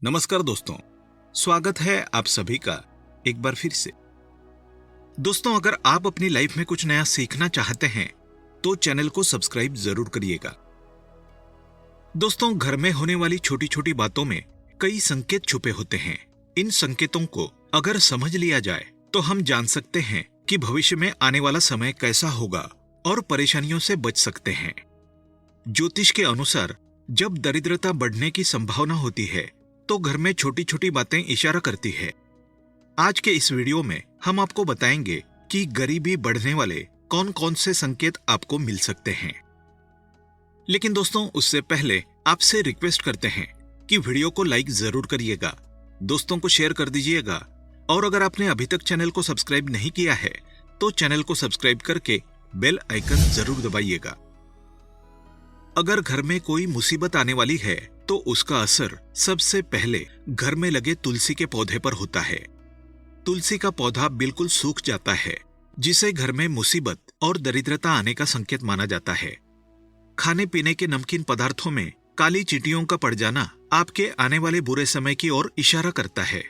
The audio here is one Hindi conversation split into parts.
नमस्कार दोस्तों, स्वागत है आप सभी का एक बार फिर से। दोस्तों, अगर आप अपनी लाइफ में कुछ नया सीखना चाहते हैं तो चैनल को सब्सक्राइब जरूर करिएगा। दोस्तों, घर में होने वाली छोटी छोटी बातों में कई संकेत छुपे होते हैं। इन संकेतों को अगर समझ लिया जाए तो हम जान सकते हैं कि भविष्य में आने वाला समय कैसा होगा और परेशानियों से बच सकते हैं। ज्योतिष के अनुसार जब दरिद्रता बढ़ने की संभावना होती है तो घर में छोटी छोटी बातें इशारा करती है। आज के इस वीडियो में हम आपको बताएंगे कि गरीबी बढ़ने वाले कौन कौन से संकेत आपको मिल सकते हैं। लेकिन दोस्तों, उससे पहले आपसे रिक्वेस्ट करते हैं कि वीडियो को लाइक जरूर करिएगा, दोस्तों को शेयर कर दीजिएगा और अगर आपने अभी तक चैनल को सब्सक्राइब नहीं किया है तो चैनल को सब्सक्राइब करके बेल आइकन जरूर दबाइएगा। अगर घर में कोई मुसीबत आने वाली है तो उसका असर सबसे पहले घर में लगे तुलसी के पौधे पर होता है। तुलसी का पौधा बिल्कुल सूख जाता है, जिसे घर में मुसीबत और दरिद्रता आने का संकेत माना जाता है। खाने पीने के नमकीन पदार्थों में काली चींटियों का पड़ जाना आपके आने वाले बुरे समय की ओर इशारा करता है।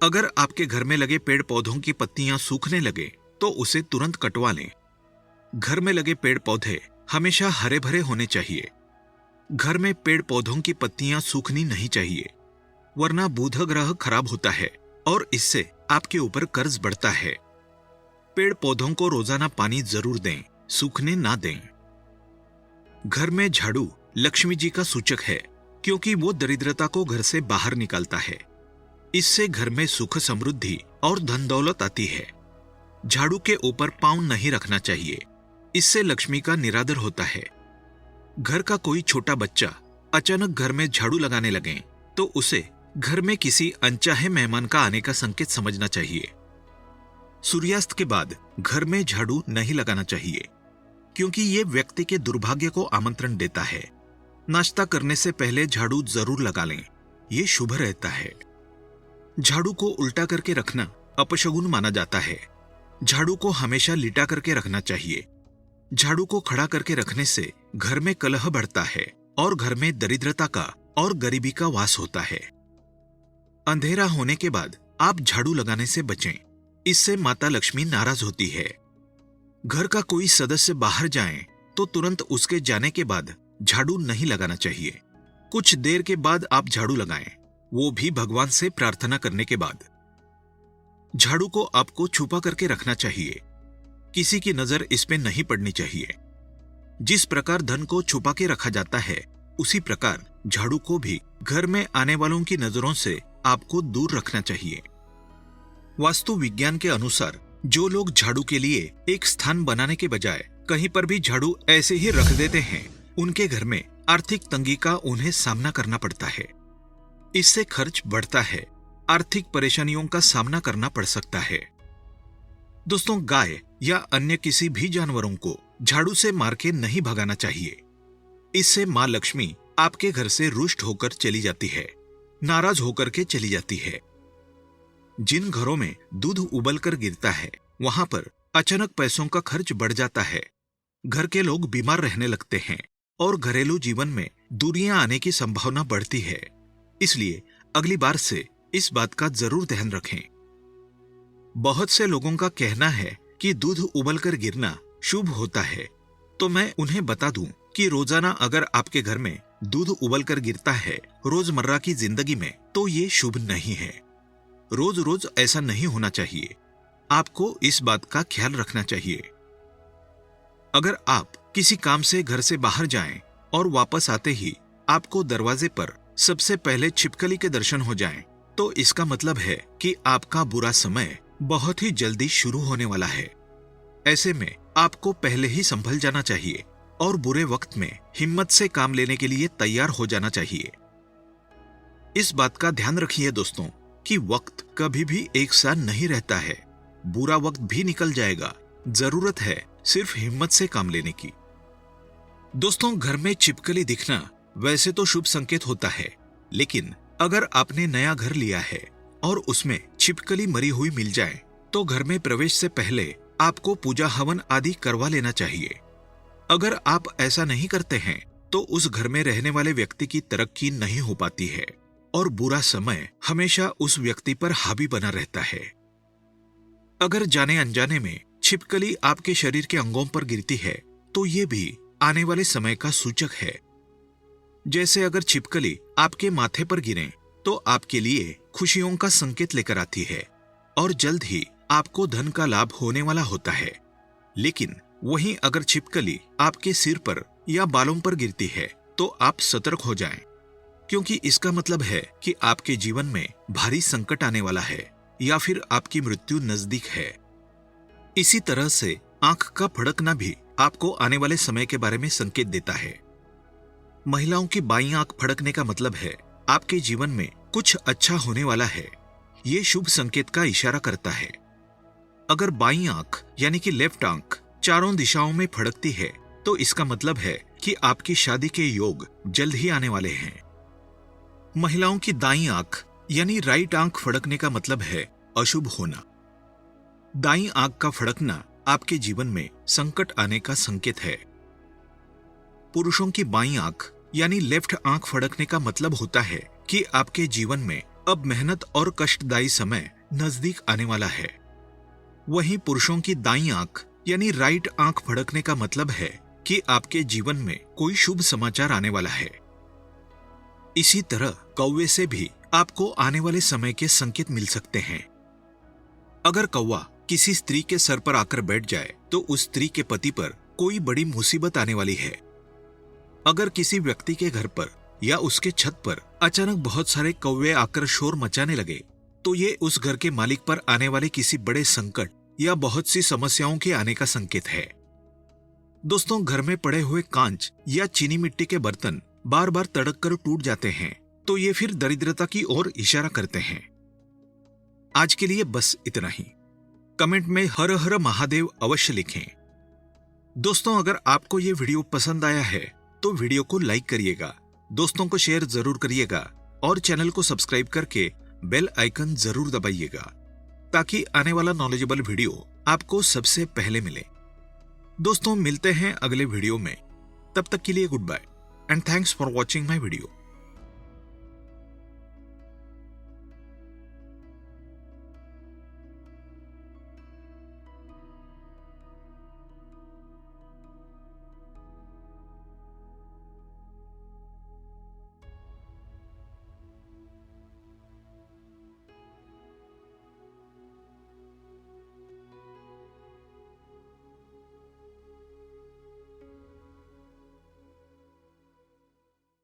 अगर आपके घर में लगे पेड़ पौधों की पत्तियां सूखने लगे तो उसे तुरंत कटवा लें। घर में लगे पेड़ पौधे हमेशा हरे भरे होने चाहिए। घर में पेड़ पौधों की पत्तियां सूखनी नहीं चाहिए, वरना बुध ग्रह खराब होता है और इससे आपके ऊपर कर्ज बढ़ता है। पेड़ पौधों को रोजाना पानी जरूर दें, सूखने ना दें। घर में झाड़ू लक्ष्मी जी का सूचक है, क्योंकि वो दरिद्रता को घर से बाहर निकालता है। इससे घर में सुख समृद्धि और धन दौलत आती है। झाड़ू के ऊपर पांव नहीं रखना चाहिए, इससे लक्ष्मी का निरादर होता है। घर का कोई छोटा बच्चा अचानक घर में झाड़ू लगाने लगे तो उसे घर में किसी अनचाहे मेहमान का आने का संकेत समझना चाहिए। सूर्यास्त के बाद घर में झाड़ू नहीं लगाना चाहिए, क्योंकि ये व्यक्ति के दुर्भाग्य को आमंत्रण देता है। नाश्ता करने से पहले झाड़ू जरूर लगा लें, ये शुभ रहता है। झाड़ू को उल्टा करके रखना अपशगुन माना जाता है। झाड़ू को हमेशा लिटा करके रखना चाहिए। झाड़ू को खड़ा करके रखने से घर में कलह बढ़ता है और घर में दरिद्रता का और गरीबी का वास होता है। अंधेरा होने के बाद आप झाड़ू लगाने से बचें, इससे माता लक्ष्मी नाराज होती है। घर का कोई सदस्य बाहर जाए तो तुरंत उसके जाने के बाद झाड़ू नहीं लगाना चाहिए। कुछ देर के बाद आप झाड़ू लगाएं, वो भी भगवान से प्रार्थना करने के बाद। झाड़ू को आपको छुपा करके रखना चाहिए, किसी की नजर इस पे नहीं पड़नी चाहिए। जिस प्रकार धन को छुपा के रखा जाता है, उसी प्रकार झाड़ू को भी घर में आने वालों की नजरों से आपको दूर रखना चाहिए। वास्तु विज्ञान के अनुसार जो लोग झाड़ू के लिए एक स्थान बनाने के बजाय कहीं पर भी झाड़ू ऐसे ही रख देते हैं, उनके घर में आर्थिक तंगी का उन्हें सामना करना पड़ता है। इससे खर्च बढ़ता है, आर्थिक परेशानियों का सामना करना पड़ सकता है। दोस्तों, गाय या अन्य किसी भी जानवरों को झाड़ू से मार के नहीं भगाना चाहिए। इससे मां लक्ष्मी आपके घर से रुष्ट होकर चली जाती है, नाराज होकर के चली जाती है। जिन घरों में दूध उबल कर गिरता है, वहां पर अचानक पैसों का खर्च बढ़ जाता है। घर के लोग बीमार रहने लगते हैं और घरेलू जीवन में दूरियां आने की संभावना बढ़ती है। इसलिए अगली बार से इस बात का जरूर ध्यान रखें। बहुत से लोगों का कहना है कि दूध उबलकर गिरना शुभ होता है, तो मैं उन्हें बता दूं कि रोजाना अगर आपके घर में दूध उबलकर गिरता है रोजमर्रा की जिंदगी में, तो ये शुभ नहीं है। रोज रोज ऐसा नहीं होना चाहिए। आपको इस बात का ख्याल रखना चाहिए। अगर आप किसी काम से घर से बाहर जाएं और वापस आते ही आपको दरवाजे पर सबसे पहले छिपकली के दर्शन हो जाएं, तो इसका मतलब है कि आपका बुरा समय बहुत ही जल्दी शुरू होने वाला है। ऐसे में आपको पहले ही संभल जाना चाहिए और बुरे वक्त में हिम्मत से काम लेने के लिए तैयार हो जाना चाहिए। इस बात का ध्यान रखिए दोस्तों कि वक्त कभी भी एक सा नहीं रहता है। बुरा वक्त भी निकल जाएगा, जरूरत है सिर्फ हिम्मत से काम लेने की। दोस्तों, घर में छिपकली दिखना वैसे तो शुभ संकेत होता है, लेकिन अगर आपने नया घर लिया है और उसमें छिपकली मरी हुई मिल जाए तो घर में प्रवेश से पहले आपको पूजा हवन आदि करवा लेना चाहिए। अगर आप ऐसा नहीं करते हैं तो उस घर में रहने वाले व्यक्ति की तरक्की नहीं हो पाती है। और बुरा समय हमेशा उस व्यक्ति पर हावी बना रहता है। अगर जाने अनजाने में छिपकली आपके शरीर के अंगों पर गिरती है तो ये भी आने वाले समय का सूचक है। जैसे अगर छिपकली आपके माथे पर गिरे तो आपके लिए खुशियों का संकेत लेकर आती है और जल्द ही आपको धन का लाभ होने वाला होता है। लेकिन वहीं अगर छिपकली आपके सिर पर या बालों पर गिरती है तो आप सतर्क हो जाएं, क्योंकि इसका मतलब है कि आपके जीवन में भारी संकट आने वाला है या फिर आपकी मृत्यु नजदीक है। इसी तरह से आंख का फड़कना भी आपको आने वाले समय के बारे में संकेत देता है। महिलाओं की बाईं आंख फड़कने का मतलब है आपके जीवन में कुछ अच्छा होने वाला है। ये शुभ संकेत का इशारा करता है। अगर बाईं आंख यानी कि लेफ्ट आंख चारों दिशाओं में फड़कती है तो इसका मतलब है कि आपकी शादी के योग जल्द ही आने वाले हैं। महिलाओं की दाईं आंख यानी राइट आंख फड़कने का मतलब है अशुभ होना। दाईं आंख का फड़कना आपके जीवन में संकट आने का संकेत है। पुरुषों की बाईं आंख यानी लेफ्ट आंख फड़कने का मतलब होता है कि आपके जीवन में अब मेहनत और कष्टदायी समय नजदीक आने वाला है। वहीं पुरुषों की दाईं आंख यानी राइट आंख फड़कने का मतलब है कि आपके जीवन में कोई शुभ समाचार आने वाला है। इसी तरह कौवे से भी आपको आने वाले समय के संकेत मिल सकते हैं। अगर कौवा किसी स्त्री के सर पर आकर बैठ जाए तो उस स्त्री के पति पर कोई बड़ी मुसीबत आने वाली है। अगर किसी व्यक्ति के घर पर या उसके छत पर अचानक बहुत सारे कौवे आकर शोर मचाने लगे तो ये उस घर के मालिक पर आने वाले किसी बड़े संकट या बहुत सी समस्याओं के आने का संकेत है। दोस्तों, घर में पड़े हुए कांच या चीनी मिट्टी के बर्तन बार बार तड़क कर टूट जाते हैं तो ये फिर दरिद्रता की ओर इशारा करते हैं। आज के लिए बस इतना ही। कमेंट में हर हर महादेव अवश्य लिखें। दोस्तों, अगर आपको ये वीडियो पसंद आया है तो वीडियो को लाइक करिएगा, दोस्तों को शेयर जरूर करिएगा और चैनल को सब्सक्राइब करके बेल आइकन जरूर दबाइएगा ताकि आने वाला नॉलेजेबल वीडियो आपको सबसे पहले मिले। दोस्तों, मिलते हैं अगले वीडियो में। तब तक के लिए goodbye and thanks for watching my video.